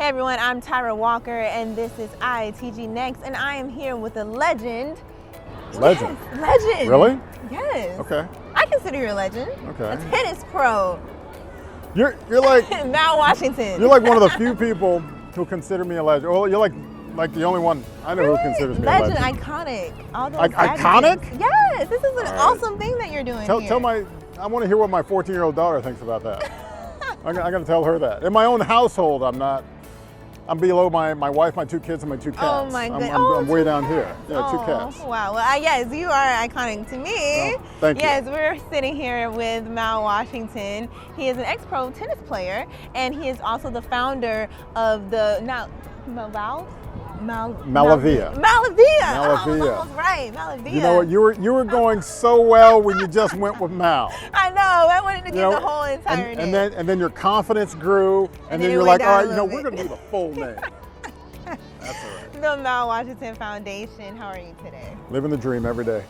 Hey everyone, I'm Tyra Walker and this is ITG Next, and I am here with a legend. Legend? Yes, legend. Really? Yes. Okay. I consider you a legend. Okay. A tennis pro. You're like Mal Washington. you're like one of the few people who consider me a legend. Well, you're like the only one I know who considers me a legend. Legend, iconic. All those Iconic? adjectives. Yes, this is an All right. awesome thing that you're doing here. I want to hear what my 14-year-old daughter thinks about that. I'm gonna tell her that. In my own household, I'm below my wife, my two kids, and my two cats. Oh my goodness. I'm way down here. Yeah, two cats. Wow. Well, yes, you are iconic to me. Oh, thank you. Yes, we're sitting here with Mal Washington. He is an ex-pro tennis player, and he is also the founder of the Malavia. Malavia. Oh, almost right. Malavia. You know what? You were going so well when you just went with Mal. I know. I wanted to get the whole entire name. And then your confidence grew, and then you're like, all right, we're gonna do the full name. That's all right. The Mal Washington Foundation. How are you today? Living the dream every day.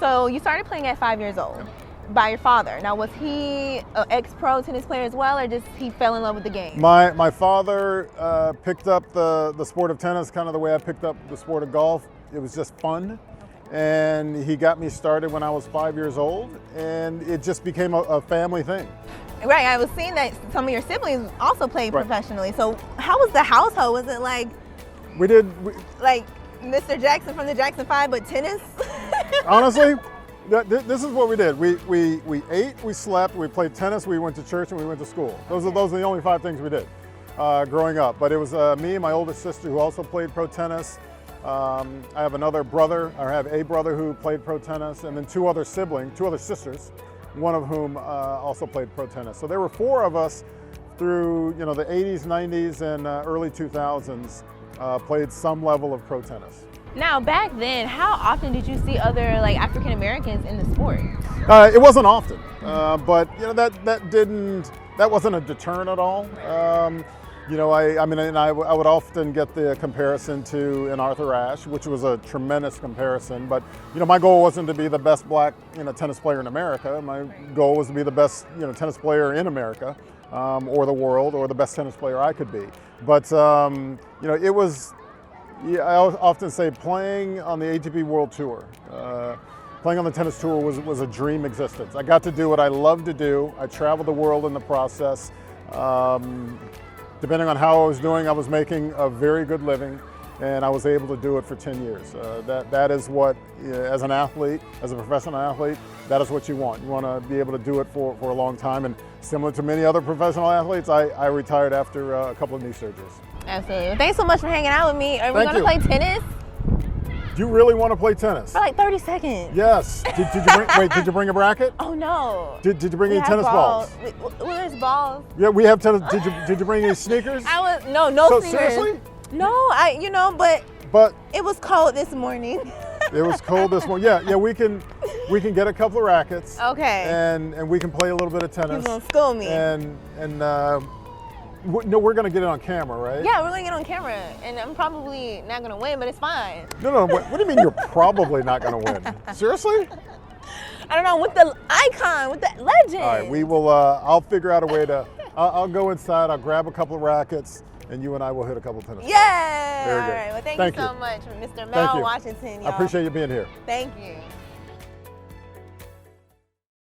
So you started playing at 5 years old. By your father. Now, was he an ex-pro tennis player as well, or just he fell in love with the game? My father picked up the sport of tennis kind of the way I picked up the sport of golf. It was just fun. And he got me started when I was 5 years old, and it just became a family thing. Right, I was seeing that some of your siblings also played professionally. So how was the household? Was it like like Mr. Jackson from the Jackson 5, but tennis? Honestly, this is what we did. We ate, we slept, we played tennis, we went to church, and we went to school. Those are the only 5 things we did growing up. But it was me and my oldest sister who also played pro tennis. I have a brother who played pro tennis, and then two other sisters, one of whom also played pro tennis. So there were 4 of us through the 80s, 90s, and early 2000s played some level of pro tennis. Now, back then, how often did you see other African Americans in the sport? It wasn't often, but that wasn't a deterrent at all. I would often get the comparison to an Arthur Ashe, which was a tremendous comparison. But my goal wasn't to be the best black tennis player in America. My goal was to be the best tennis player in America, or the world, or the best tennis player I could be. But it was. Yeah, I often say playing on the ATP World Tour, playing on the tennis tour was a dream existence. I got to do what I loved to do. I traveled the world in the process. Depending on how I was doing, I was making a very good living, and I was able to do it for 10 years. That is what, as an athlete, as a professional athlete, that is what you want. You want to be able to do it for a long time. And similar to many other professional athletes, I retired after a couple of knee surgeries. Absolutely. Well, thanks so much for hanging out with me. Are we going to play tennis? Do you really want to play tennis? For 30 seconds. Yes. Did you bring a racket? Oh no. Did you bring any tennis balls? There's balls. Yeah, we have tennis. Did you bring any sneakers? No sneakers. Seriously? No, but it was cold this morning. It was cold this morning. Yeah, we can get a couple of rackets. Okay. And we can play a little bit of tennis. You're gonna school me. No, we're gonna get it on camera, right? Yeah, we're gonna get it on camera, and I'm probably not gonna win, but it's fine. No. What do you mean you're probably not gonna win? Seriously? I don't know. With the icon, with the legend. All right, we will. I'll figure out a way to. I'll go inside. I'll grab a couple of rackets, and you and I will hit a couple of tennis balls. Yeah. Very all good. right. Well, thank you so much, Mr. Mal Washington. Y'all. I appreciate you being here. Thank you.